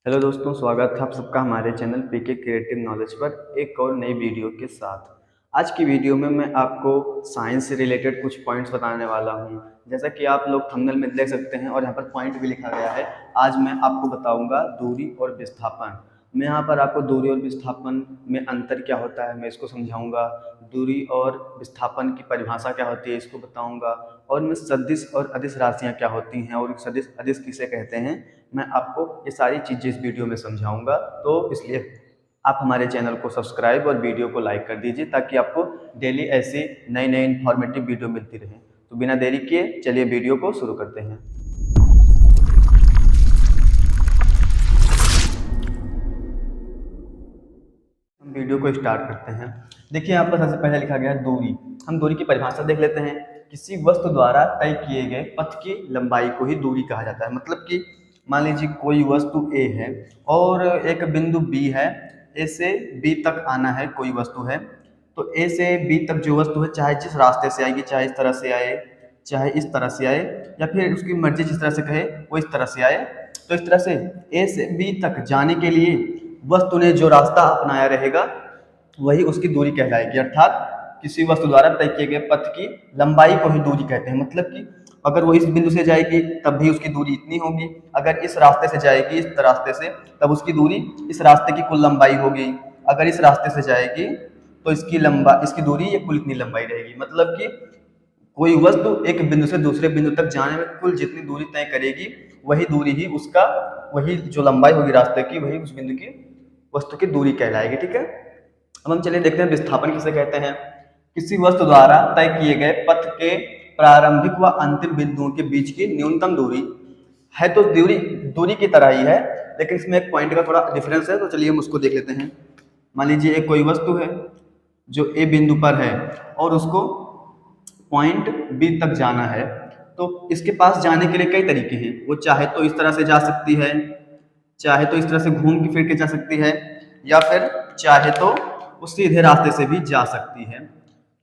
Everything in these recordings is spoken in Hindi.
हेलो दोस्तों, स्वागत है आप सबका हमारे चैनल पीके क्रिएटिव नॉलेज पर एक और नई वीडियो के साथ। आज की वीडियो में मैं आपको साइंस से रिलेटेड कुछ पॉइंट्स बताने वाला हूं। जैसा कि आप लोग थंबनेल में देख सकते हैं और यहां पर पॉइंट भी लिखा गया है। आज मैं आपको बताऊंगा दूरी और विस्थापन। मैं यहाँ पर आपको दूरी और विस्थापन में अंतर क्या होता है मैं इसको समझाऊंगा। दूरी और विस्थापन की परिभाषा क्या होती है इसको बताऊंगा। और मैं सदिश और अदिश राशियाँ क्या होती हैं और सदिश अदिश किसे कहते हैं मैं आपको ये सारी चीज़ें इस वीडियो में समझाऊंगा। तो इसलिए आप हमारे चैनल को सब्सक्राइब और वीडियो को लाइक कर दीजिए ताकि आपको डेली ऐसी नई नई इन्फॉर्मेटिव वीडियो मिलती रहे। तो बिना देरी किए चलिए वीडियो को शुरू करते हैं। हम वीडियो को स्टार्ट करते हैं। देखिए यहाँ पर सबसे पहले लिखा गया है दूरी। हम दूरी की परिभाषा देख लेते हैं। किसी वस्तु द्वारा तय किए गए पथ की लंबाई को ही दूरी कहा जाता है। मतलब कि मान लीजिए कोई वस्तु ए है और एक बिंदु बी है। ए से बी तक आना है, कोई वस्तु है तो ए से बी तक जो वस्तु है चाहे जिस रास्ते से आएगी, चाहे इस तरह से आए, चाहे इस तरह से आए, या फिर उसकी मर्जी जिस तरह से कहे वो इस तरह से आए। तो इस तरह से ए से बी तक जाने के लिए वस्तु ने जो रास्ता अपनाया रहेगा वही उसकी दूरी कहलाएगी। अर्थात किसी वस्तु द्वारा तय किए गए पथ की लंबाई को ही दूरी कहते हैं। मतलब कि अगर वो इस बिंदु से जाएगी तब भी उसकी दूरी इतनी होगी, अगर इस रास्ते से जाएगी इस रास्ते से तब उसकी दूरी इस रास्ते की कुल लंबाई होगी, अगर इस रास्ते से जाएगी तो इसकी दूरी ये कुल इतनी लंबाई रहेगी। मतलब कि कोई वस्तु एक बिंदु से दूसरे बिंदु तक जाने में कुल जितनी दूरी तय करेगी वही दूरी ही उसका, वही जो लंबाई होगी रास्ते की वही उस बिंदु की वस्तु की दूरी कहलाएगी। ठीक है, अब हम चलिए देखते हैं विस्थापन किसे कहते हैं। किसी वस्तु द्वारा तय किए गए पथ के प्रारंभिक व अंतिम बिंदुओं के बीच की न्यूनतम दूरी है। तो दूरी दूरी की तरह ही है लेकिन इसमें एक पॉइंट का थोड़ा डिफरेंस है, तो चलिए हम उसको देख लेते हैं। मान लीजिए एक कोई वस्तु है जो ए बिंदु पर है और उसको पॉइंट बी तक जाना है। तो इसके पास जाने के लिए कई तरीके हैं। वो चाहे तो इस तरह से जा सकती है, चाहे तो इस तरह से घूम के फिर के जा सकती है, या फिर चाहे तो वो सीधे रास्ते से भी जा सकती है।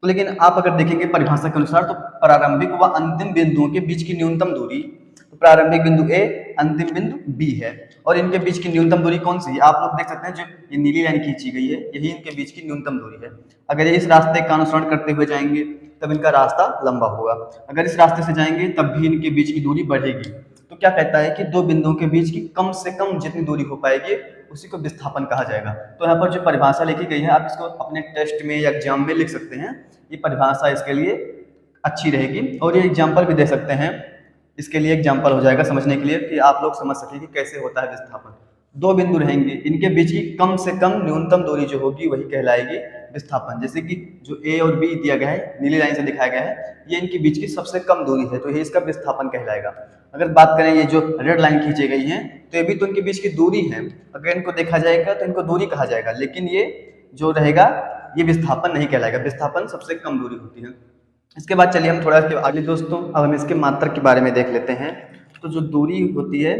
तो लेकिन आप अगर देखेंगे परिभाषा के अनुसार तो प्रारंभिक व अंतिम बिंदुओं के बीच की न्यूनतम दूरी, तो प्रारंभिक बिंदु ए, अंतिम बिंदु बी है। और इनके बीच की न्यूनतम दूरी कौन सी है आप लोग देख सकते हैं। जो ये नीली लाइन खींची गई है यही इनके बीच की न्यूनतम दूरी है। अगर ये इस रास्ते का अनुसरण करते हुए जाएंगे तब इनका रास्ता लंबा होगा, अगर इस रास्ते से जाएंगे तब भी इनके बीच की दूरी बढ़ेगी। तो क्या कहता है कि दो बिंदुओं के बीच की कम से कम जितनी दूरी हो पाएगी उसी को विस्थापन कहा जाएगा। तो यहाँ पर जो परिभाषा लिखी गई है आप इसको अपने टेस्ट में या एग्जाम में लिख सकते हैं। ये परिभाषा इसके लिए अच्छी रहेगी और ये एग्जाम्पल भी दे सकते हैं। इसके लिए एग्जाम्पल हो जाएगा समझने के लिए कि आप लोग समझ सकें कि कैसे होता है विस्थापन। दो बिंदु रहेंगे, इनके बीच की कम से कम न्यूनतम दूरी जो होगी वही कहलाएगी विस्थापन। जैसे कि जो ए और बी दिया गया है, नीली लाइन से दिखाया गया है, ये इनके बीच की सबसे कम दूरी है तो ये इसका विस्थापन कहलाएगा। अगर बात करें ये जो रेड लाइन खींची गई है तो ये भी तो इनके बीच की दूरी है, अगर इनको देखा जाएगा तो इनको दूरी कहा जाएगा, लेकिन ये जो रहेगा ये विस्थापन नहीं कहलाएगा। विस्थापन सबसे कम दूरी होती है। इसके बाद चलिए हम थोड़ा आगे दोस्तों अब हम इसके मात्रक के बारे में देख लेते हैं। तो जो दूरी होती है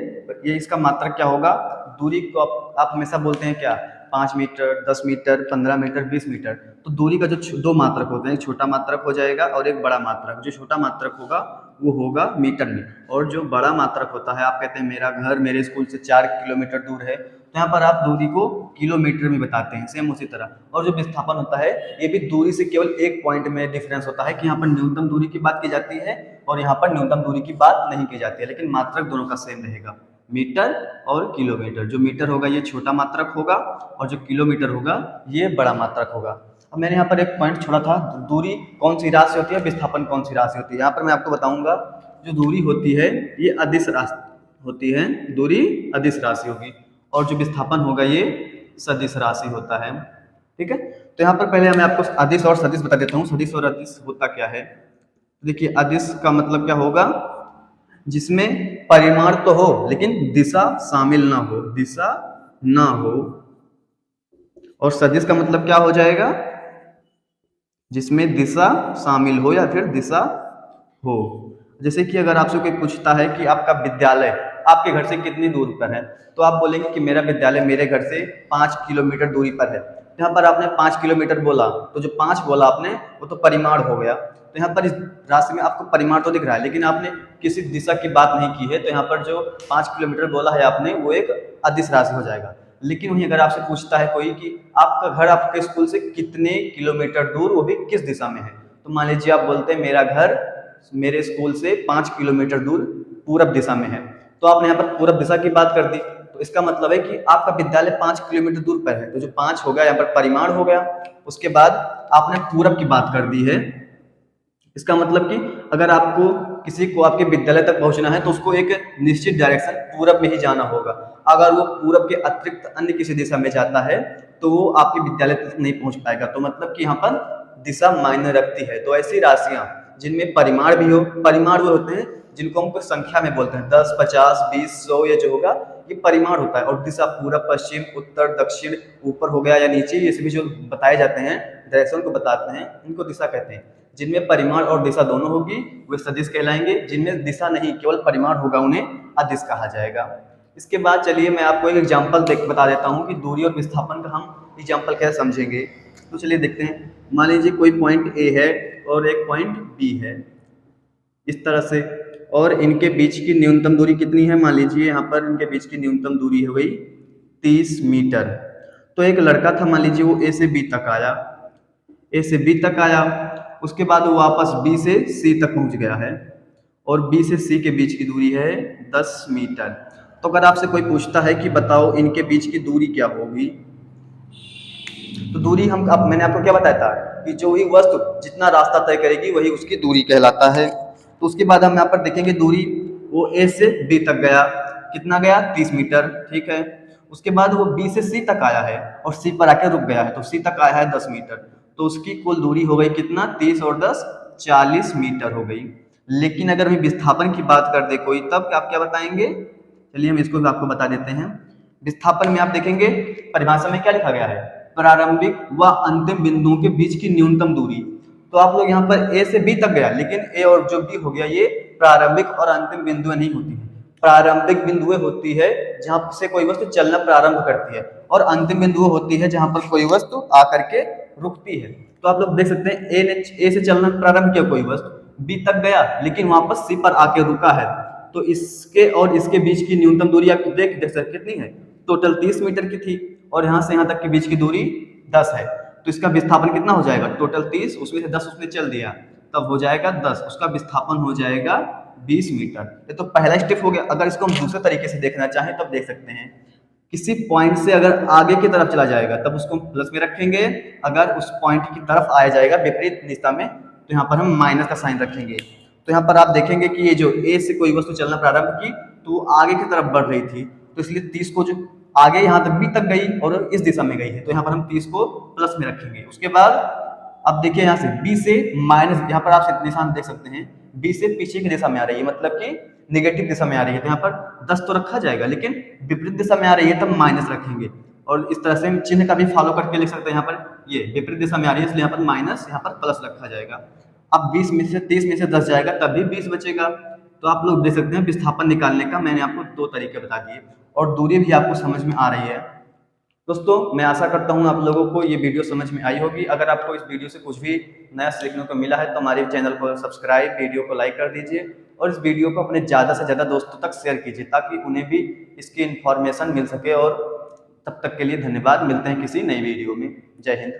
ये इसका मात्रक क्या होगा। दूरी को आप हमेशा बोलते हैं क्या, 5 मीटर, 10 मीटर, 15 मीटर, 20 मीटर। तो दूरी का जो दो मात्रक होते हैं, एक छोटा मात्रक हो जाएगा और एक बड़ा मात्रक। जो छोटा मात्रक होगा वो होगा मीटर में, और जो बड़ा मात्रक होता है, आप कहते हैं मेरा घर मेरे स्कूल से 4 किलोमीटर दूर है, तो यहाँ पर आप दूरी को किलोमीटर में बताते हैं। सेम उसी तरह और जो विस्थापन होता है ये भी दूरी से केवल एक पॉइंट में डिफरेंस होता है कि यहाँ पर न्यूनतम दूरी की बात की जाती है और यहाँ पर न्यूनतम दूरी की बात नहीं की जाती है, लेकिन मात्रक दोनों का सेम रहेगा, मीटर और किलोमीटर। जो मीटर होगा ये छोटा मात्रक होगा और जो किलोमीटर होगा ये बड़ा मात्रक होगा। अब मैंने यहाँ पर एक पॉइंट छोड़ा था, दूरी कौन सी राशि होती है, विस्थापन कौन सी राशि होती है। यहाँ पर मैं आपको बताऊंगा जो दूरी होती है ये अदिश राशि होती है, दूरी अदिश राशि होगी, और जो विस्थापन होगा ये सदिश राशि होता है। ठीक है, तो यहाँ पर पहले मैं आपको अदिश और सदिश बता देता हूँ। सदिश और अदिश होता क्या है। देखिए अदिश का मतलब क्या होगा, जिसमें परिमाण तो हो लेकिन दिशा शामिल ना हो, दिशा ना हो। और सदिश का मतलब क्या हो जाएगा, जिसमें दिशा शामिल हो या फिर दिशा हो। जैसे कि अगर आपसे कोई पूछता है कि आपका विद्यालय आपके घर से कितनी दूर पर है, तो आप बोलेंगे कि मेरा विद्यालय मेरे घर से 5 किलोमीटर दूरी पर है। यहाँ पर आपने 5 किलोमीटर बोला तो जो 5 बोला आपने वो तो परिमाण हो गया। तो तो यहाँ पर इस राशि में आपको परिमाण तो दिख रहा है, लेकिन आपने किसी दिशा की बात नहीं की है, तो यहाँ पर जो 5 किलोमीटर बोला है आपने वो एक अदिश राशि हो जाएगा। लेकिन वहीं अगर आपसे पूछता है कोई कि आपका घर आपके स्कूल से कितने किलोमीटर दूर, वो भी किस दिशा में है, तो मान लीजिए आप बोलते हैं मेरा घर मेरे स्कूल से 5 किलोमीटर दूर पूरब दिशा में है, तो आपने यहाँ पर पूरब दिशा की बात कर दी, तो इसका मतलब है कि आपका विद्यालय 5 किलोमीटर दूर पर है। तो जो 5 हो गया यहाँ पर परिमाण हो गया। उसके बाद आपने पूरब की बात कर दी है, इसका मतलब कि अगर आपको किसी को आपके विद्यालय तक पहुंचना है तो उसको एक निश्चित डायरेक्शन पूरब में ही जाना होगा। अगर वो पूरब के अतिरिक्त अन्य किसी दिशा में जाता है तो वो आपके विद्यालय तक नहीं पहुंच पाएगा। तो मतलब कि यहाँ पर दिशा मायने रखती है। तो ऐसी राशियां जिनमें परिमाण भी हो, परिमाण वो होते हैं जिनको हम कोई संख्या में बोलते हैं, 10, 50, 20, 100, ये जो होगा ये परिमाण होता है। और दिशा पूरब, पश्चिम, उत्तर, दक्षिण, ऊपर हो गया या नीचे, ये सभी जो बताए जाते हैं, डायरेक्शन को बताते हैं, इनको दिशा कहते हैं। जिनमें परिमाण और दिशा दोनों होगी वे सदिश कहलाएंगे, जिनमें दिशा नहीं केवल परिमाण होगा उन्हें अदिश कहा जाएगा। इसके बाद चलिए मैं आपको एक एग्जाम्पल बता देता हूँ कि दूरी और विस्थापन का हम एग्जाम्पल कैसे समझेंगे। तो चलिए देखते हैं। मान लीजिए कोई पॉइंट ए है और एक पॉइंट बी है इस तरह से, और इनके बीच की न्यूनतम दूरी कितनी है, मान लीजिए यहाँ पर इनके बीच की न्यूनतम दूरी हो गई 30 मीटर। तो एक लड़का था, मान लीजिए वो ए से बी तक आया, ए से बी तक आया, उसके बाद वो वापस बी से सी तक पहुंच गया है, और बी से सी के बीच की दूरी है 10 मीटर। तो अगर आपसे कोई पूछता है कि बताओ इनके बीच की दूरी क्या होगी, तो दूरी हम अब मैंने आपको क्या बताया था कि जो ही वस्तु जितना रास्ता तय करेगी वही उसकी दूरी कहलाता है। तो उसके बाद हम यहाँ पर देखेंगे दूरी, वो ए से बी तक गया, कितना गया 30 मीटर, ठीक है। उसके बाद वो बी से सी तक आया है और सी पर आकर रुक गया है, तो सी तक आया है 10 मीटर, तो उसकी कुल दूरी हो गई कितना, 30 और 10 40 मीटर हो गई। लेकिन अगर हम विस्थापन की बात कर दे कोई, तब आप क्या बताएंगे, चलिए हम इसको भी आपको बता देते हैं। विस्थापन में आप देखेंगे परिभाषा में क्या लिखा गया है, प्रारंभिक व अंतिम बिंदुओं के बीच की न्यूनतम दूरी। तो आप लोग यहाँ पर ए से बी तक गया, लेकिन ए और जो बी हो गया ये प्रारंभिक और अंतिम बिंदुएं नहीं होती है। प्रारंभिक बिंदुएं होती है जहां से कोई वस्तु चलना प्रारंभ करती है, और अंतिम बिंदुएं होती है जहां पर कोई वस्तु आकर के रुकती है। तो आप लोग देख सकते हैं ए से चलना प्रारंभ किया कोई वस्तु, बी तक गया, लेकिन वापस सी पर आके रुका है, तो इसके और इसके बीच की न्यूनतम दूरी आप देख सकते कितनी है, टोटल 30 मीटर की थी, और यहाँ से यहाँ तक के बीच की दूरी 10 है। तो इसका विस्थापन कितना हो जाएगा, टोटल 30, उसमें से 10 उसने चल दिया, तब हो जाएगा 10, उसका विस्थापन हो जाएगा 20 मीटर। ये तो पहला स्टेप हो गया। अगर इसको हम दूसरे तरीके से देखना चाहें तब देख सकते हैं, किसी पॉइंट से अगर आगे की तरफ चला जाएगा तब उसको हम प्लस में रखेंगे, अगर उस पॉइंट की तरफ आया जाएगा विपरीत दिशा में तो यहाँ पर हम माइनस का साइन रखेंगे। तो यहाँ पर आप देखेंगे कि ये जो ए से कोई वस्तु चलना प्रारंभ की तो आगे की तरफ बढ़ रही थी, तो इसलिए 30 को जो आगे यहाँ तक बी तक गई और इस दिशा में गई है, तो यहाँ पर हम 30 को प्लस में रखेंगे। उसके बाद अब देखिए यहाँ से बी से माइनस, यहाँ पर आप निशान देख सकते हैं, बी से पीछे की दिशा में आ रही है, मतलब कि नेगेटिव दिशा में आ रही है, तो यहाँ पर 10 तो रखा जाएगा, लेकिन विपरीत दिशा में आ रही है तब माइनस रखेंगे। और इस तरह से हम चिन्ह का भी फॉलो करके लिख सकते हैं। यहाँ पर ये विपरीत दिशा में आ रही है इसलिए यहाँ पर माइनस, यहाँ पर प्लस रखा जाएगा। अब 20 में से 30 में से 10 जाएगा तब भी 20 बचेगा। तो आप लोग देख सकते हैं विस्थापन निकालने का मैंने आपको 2 तरीके बता दिए, और दूरी भी आपको समझ में आ रही है। दोस्तों मैं आशा करता हूं आप लोगों को ये वीडियो समझ में आई होगी। अगर आपको इस वीडियो से कुछ भी नया सीखने को मिला है तो हमारे चैनल को सब्सक्राइब, वीडियो को लाइक कर दीजिए, और इस वीडियो को अपने ज़्यादा से ज़्यादा दोस्तों तक शेयर कीजिए ताकि उन्हें भी इसकी इन्फॉर्मेशन मिल सके। और तब तक के लिए धन्यवाद, मिलते हैं किसी नई वीडियो में। जय हिंद।